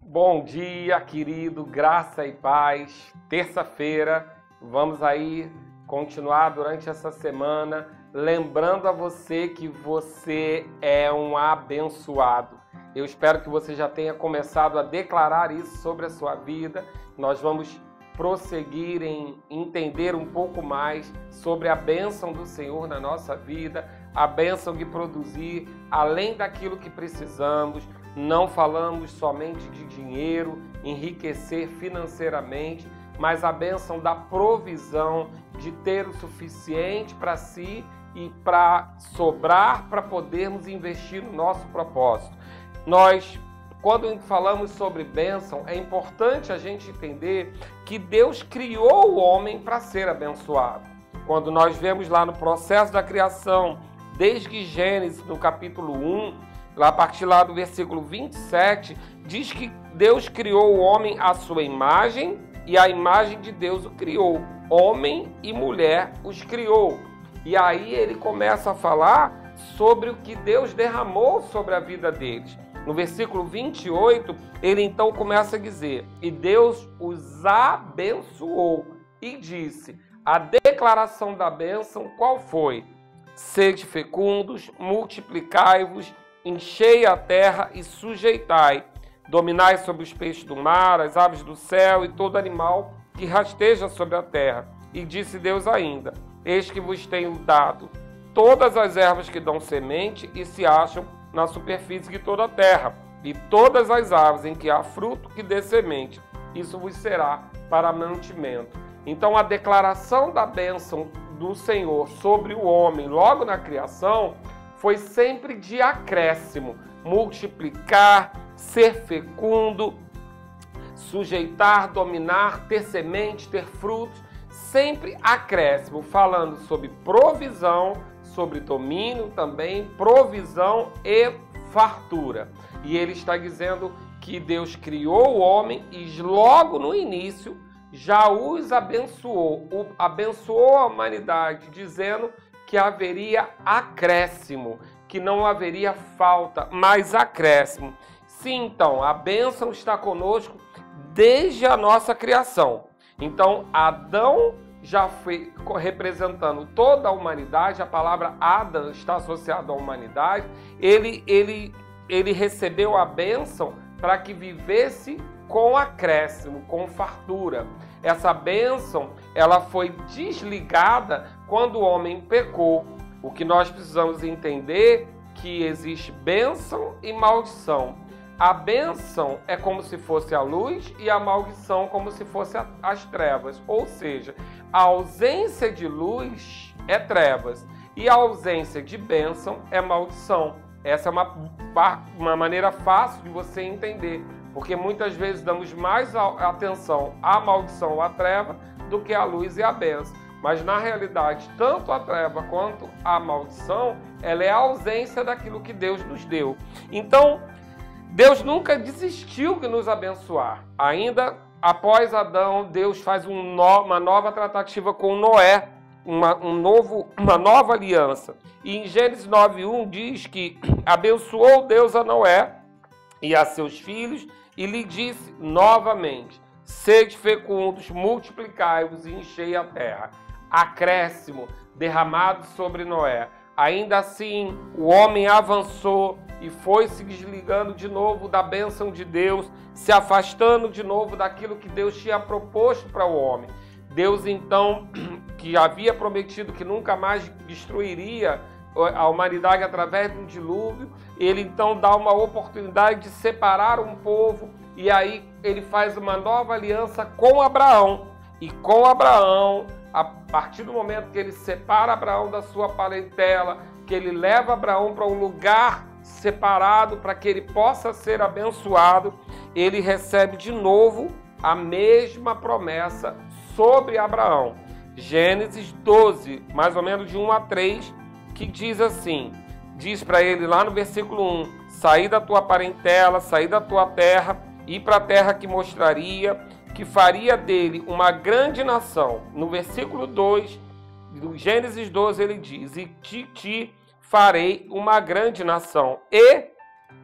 Bom dia, querido, graça e paz. Terça-feira, vamos aí continuar durante essa semana, lembrando a você que você é um abençoado. Eu espero que você já tenha começado a declarar isso sobre a sua vida. Nós vamos prosseguir em entender um pouco mais sobre a bênção do Senhor na nossa vida, a bênção de produzir além daquilo que precisamos. Não falamos somente de dinheiro, enriquecer financeiramente, mas a bênção da provisão, de ter o suficiente para si e para sobrar, para podermos investir no nosso propósito. Nós, quando falamos sobre bênção, é importante a gente entender que Deus criou o homem para ser abençoado. Quando nós vemos lá no processo da criação, desde Gênesis, no capítulo 1, a partir lá do versículo 27, diz que Deus criou o homem à sua imagem e a imagem de Deus o criou. Homem e mulher os criou. E aí ele começa a falar sobre o que Deus derramou sobre a vida deles. No versículo 28, ele então começa a dizer: e Deus os abençoou e disse, a declaração da bênção qual foi? Sede fecundos, multiplicai-vos, enchei a terra e sujeitai, dominai sobre os peixes do mar, as aves do céu e todo animal que rasteja sobre a terra. E disse Deus ainda, eis que vos tenho dado todas as ervas que dão semente e se acham na superfície de toda a terra, e todas as aves em que há fruto que dê semente, isso vos será para mantimento. Então a declaração da bênção do Senhor sobre o homem logo na criação foi sempre de acréscimo, multiplicar, ser fecundo, sujeitar, dominar, ter semente, ter frutos, sempre acréscimo, falando sobre provisão, sobre domínio também, provisão e fartura. E ele está dizendo que Deus criou o homem e logo no início já os abençoou, abençoou a humanidade, dizendo que haveria acréscimo, que não haveria falta, mas acréscimo. Sim, então, a bênção está conosco desde a nossa criação. Então, Adão já foi representando toda a humanidade, a palavra Adam está associada à humanidade, ele recebeu a bênção para que vivesse com acréscimo, com fartura. Essa bênção, ela foi desligada quando o homem pecou. O que nós precisamos entender é que existe bênção e maldição. A bênção é como se fosse a luz e a maldição como se fosse as trevas. Ou seja, a ausência de luz é trevas e a ausência de bênção é maldição. Essa é uma maneira fácil de você entender, porque muitas vezes damos mais atenção à maldição ou à treva do que à luz e à bênção. Mas na realidade, tanto a treva quanto a maldição, ela é a ausência daquilo que Deus nos deu. Então, Deus nunca desistiu de nos abençoar. Ainda após Adão, Deus faz uma nova tratativa com Noé, uma nova aliança. E em Gênesis 9:1 diz que abençoou Deus a Noé e a seus filhos e lhe disse novamente, sede fecundos, multiplicai-vos e enchei a terra. Acréscimo derramado sobre Noé. Ainda assim, o homem avançou e foi se desligando de novo da bênção de Deus, se afastando de novo daquilo que Deus tinha proposto para o homem. Deus, então, que havia prometido que nunca mais destruiria a humanidade através de um dilúvio, ele então dá uma oportunidade de separar um povo, e aí ele faz uma nova aliança com Abraão. E com Abraão, a partir do momento que ele separa Abraão da sua parentela, que ele leva Abraão para um lugar separado para que ele possa ser abençoado, ele recebe de novo a mesma promessa sobre Abraão. Gênesis 12, mais ou menos de 1 a 3, que diz assim, diz para ele lá no versículo 1, saí da tua parentela, saí da tua terra, ir para a terra que mostraria, que faria dele uma grande nação. No versículo 2, no Gênesis 12 ele diz: e te farei uma grande nação, e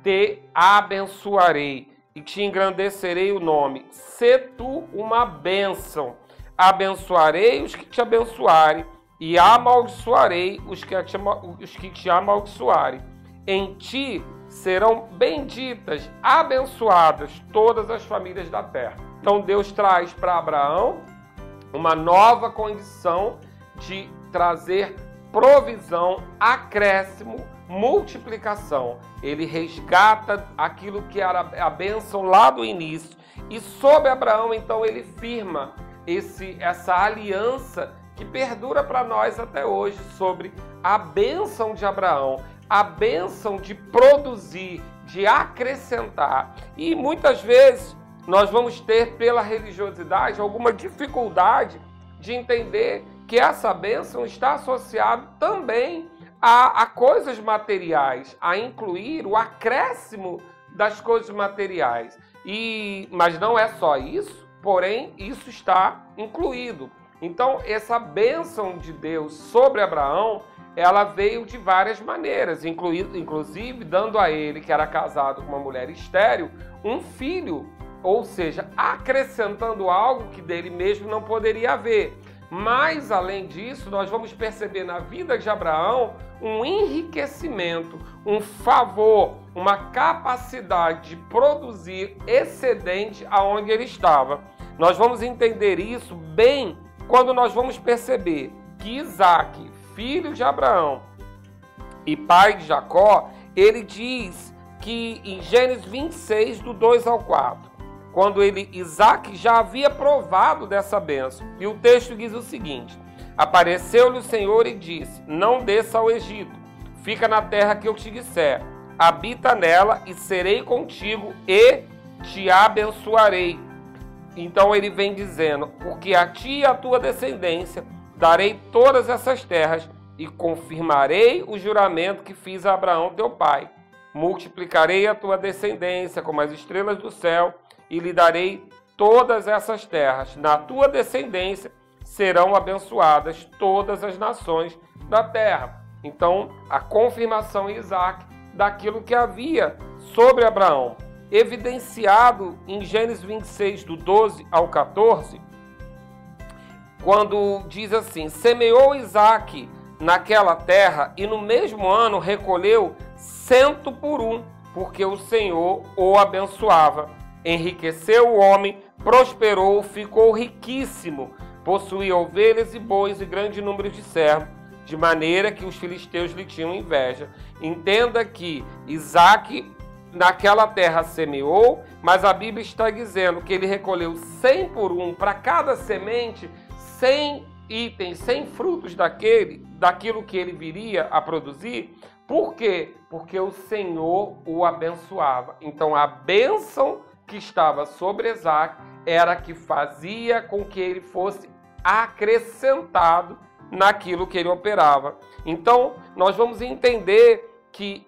te abençoarei, e te engrandecerei o nome. Sê tu uma bênção. Abençoarei os que te abençoarem, e amaldiçoarei os que te amaldiçoarem. Em ti serão benditas, abençoadas todas as famílias da terra. Então Deus traz para Abraão uma nova condição de trazer provisão, acréscimo, multiplicação. Ele resgata aquilo que era a bênção lá do início. E sobre Abraão, então, ele firma essa aliança que perdura para nós até hoje, sobre a bênção de Abraão, a bênção de produzir, de acrescentar. E muitas vezes nós vamos ter, pela religiosidade, alguma dificuldade de entender que essa bênção está associada também a coisas materiais, a incluir o acréscimo das coisas materiais. Mas não é só isso, porém isso está incluído. Então essa bênção de Deus sobre Abraão, ela veio de várias maneiras, inclusive dando a ele, que era casado com uma mulher estéril, um filho, ou seja, acrescentando algo que dele mesmo não poderia haver. Mas, além disso, nós vamos perceber na vida de Abraão um enriquecimento, um favor, uma capacidade de produzir excedente aonde ele estava. Nós vamos entender isso bem quando nós vamos perceber que Isaac, filho de Abraão e pai de Jacó, ele diz que em Gênesis 26, do 2 ao 4, quando Isaac já havia provado dessa bênção. E o texto diz o seguinte: apareceu-lhe o Senhor e disse: não desça ao Egito, fica na terra que eu te disser, habita nela e serei contigo e te abençoarei. Então ele vem dizendo: porque a ti e a tua descendência darei todas essas terras e confirmarei o juramento que fiz a Abraão teu pai. Multiplicarei a tua descendência como as estrelas do céu e lhe darei todas essas terras. Na tua descendência serão abençoadas todas as nações da terra. Então, a confirmação em Isaac daquilo que havia sobre Abraão, evidenciado em Gênesis 26, do 12 ao 14, quando diz assim: semeou Isaac naquela terra e no mesmo ano recolheu 100 por 1, porque o Senhor o abençoava. Enriqueceu o homem, prosperou, ficou riquíssimo, possuía ovelhas e bois e grande número de servos, de maneira que os filisteus lhe tinham inveja. Entenda que Isaac naquela terra semeou, mas a Bíblia está dizendo que ele recolheu 100 por 1, para cada semente, 100 itens, 100 frutos daquilo que ele viria a produzir. Por quê? Porque o Senhor o abençoava. Então a bênção que estava sobre Isaac era que fazia com que ele fosse acrescentado naquilo que ele operava. Então nós vamos entender que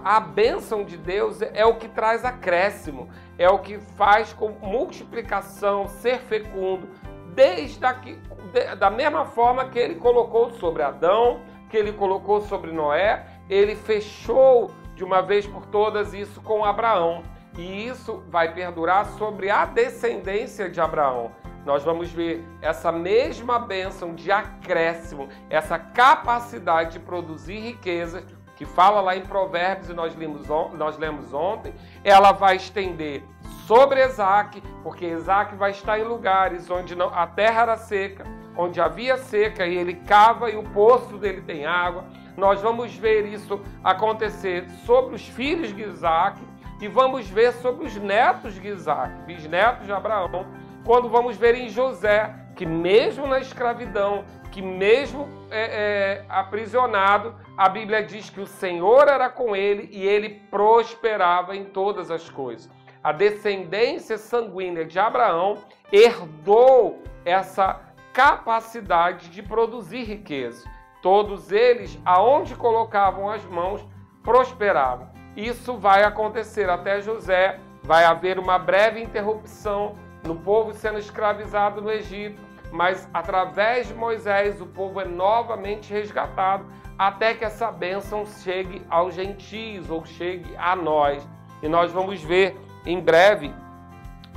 a bênção de Deus é o que traz acréscimo, é o que faz com multiplicação, ser fecundo, da mesma forma que ele colocou sobre Adão, que ele colocou sobre Noé, ele fechou de uma vez por todas isso com Abraão. E isso vai perdurar sobre a descendência de Abraão. Nós vamos ver essa mesma bênção de acréscimo, essa capacidade de produzir riquezas, que fala lá em Provérbios e nós lemos ontem, ela vai estender sobre Isaac, porque Isaac vai estar em lugares onde a terra era seca, onde havia seca e ele cava e o poço dele tem água. Nós vamos ver isso acontecer sobre os filhos de Isaac e vamos ver sobre os netos de Isaac, bisnetos de Abraão, quando vamos ver em José, que mesmo na escravidão, que mesmo aprisionado, a Bíblia diz que o Senhor era com ele e ele prosperava em todas as coisas. A descendência sanguínea de Abraão herdou essa capacidade de produzir riqueza. Todos eles, aonde colocavam as mãos, prosperavam. Isso vai acontecer até José, vai haver uma breve interrupção no povo sendo escravizado no Egito, mas através de Moisés o povo é novamente resgatado até que essa bênção chegue aos gentios ou chegue a nós. E nós vamos ver em breve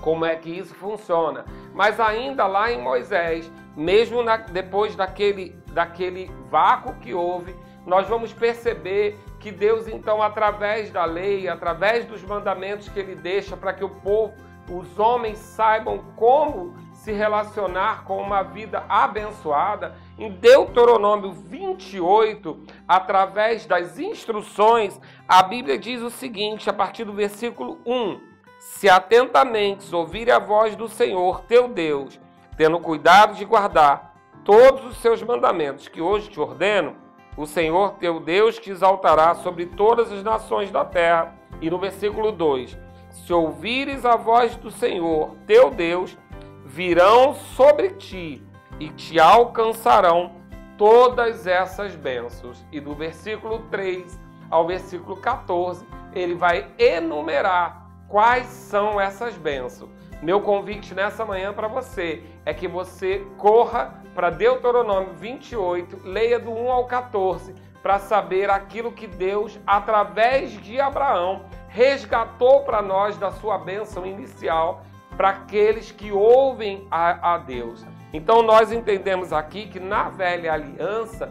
como é que isso funciona. Mas ainda lá em Moisés, mesmo depois daquele vácuo que houve, nós vamos perceber que Deus, então, através da lei, através dos mandamentos que Ele deixa para que o povo, os homens saibam como se relacionar com uma vida abençoada, em Deuteronômio 28, através das instruções, a Bíblia diz o seguinte, a partir do versículo 1: Se atentamente ouvir a voz do Senhor teu Deus, tendo cuidado de guardar todos os seus mandamentos que hoje te ordeno, o Senhor teu Deus te exaltará sobre todas as nações da terra. E no versículo 2: Se ouvires a voz do Senhor teu Deus, virão sobre ti e te alcançarão todas essas bênçãos. E do versículo 3 ao versículo 14, ele vai enumerar quais são essas bênçãos. Meu convite nessa manhã para você é que você corra para Deuteronômio 28, leia do 1 ao 14, para saber aquilo que Deus, através de Abraão, resgatou para nós da sua bênção inicial, para aqueles que ouvem a Deus. Então nós entendemos aqui que na velha aliança,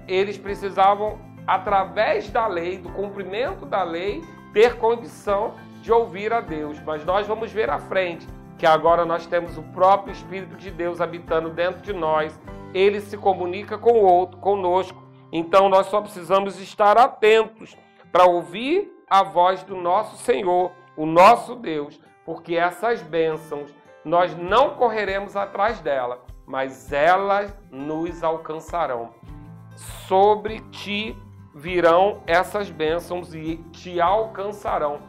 eles precisavam, através da lei, do cumprimento da lei, ter condição de ouvir a Deus. Mas nós vamos ver à frente que agora nós temos o próprio Espírito de Deus habitando dentro de nós. Ele se comunica com o outro, conosco. Então nós só precisamos estar atentos para ouvir a voz do nosso Senhor, o nosso Deus, porque essas bênçãos nós não correremos atrás dela, mas elas nos alcançarão. Sobre ti virão essas bênçãos e te alcançarão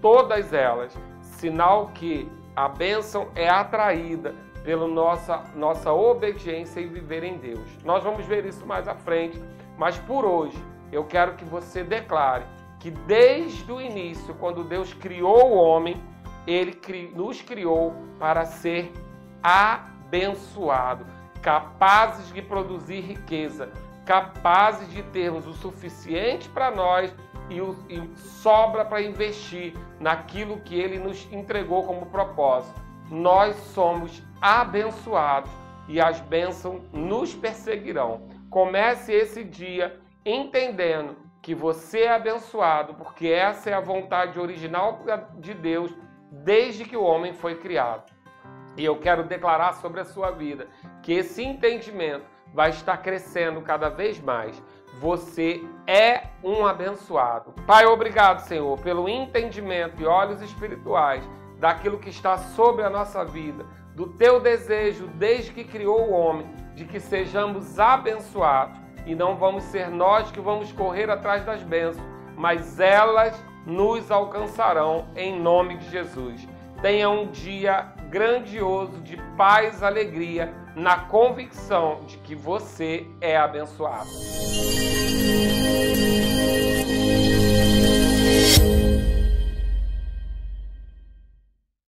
todas elas, sinal que a bênção é atraída pela nossa obediência e viver em Deus. Nós vamos ver isso mais à frente, mas por hoje eu quero que você declare que desde o início, quando Deus criou o homem, Ele nos criou para ser abençoado, capazes de produzir riqueza, capazes de termos o suficiente para nós e sobra para investir naquilo que Ele nos entregou como propósito. Nós somos abençoados e as bênçãos nos perseguirão. Comece esse dia entendendo que você é abençoado, porque essa é a vontade original de Deus desde que o homem foi criado. E eu quero declarar sobre a sua vida que esse entendimento vai estar crescendo cada vez mais. Você é um abençoado. Pai, obrigado, Senhor, pelo entendimento e olhos espirituais daquilo que está sobre a nossa vida, do teu desejo desde que criou o homem, de que sejamos abençoados. E não vamos ser nós que vamos correr atrás das bênçãos, mas elas nos alcançarão em nome de Jesus. Tenha um dia grandioso de paz e alegria, na convicção de que você é abençoado.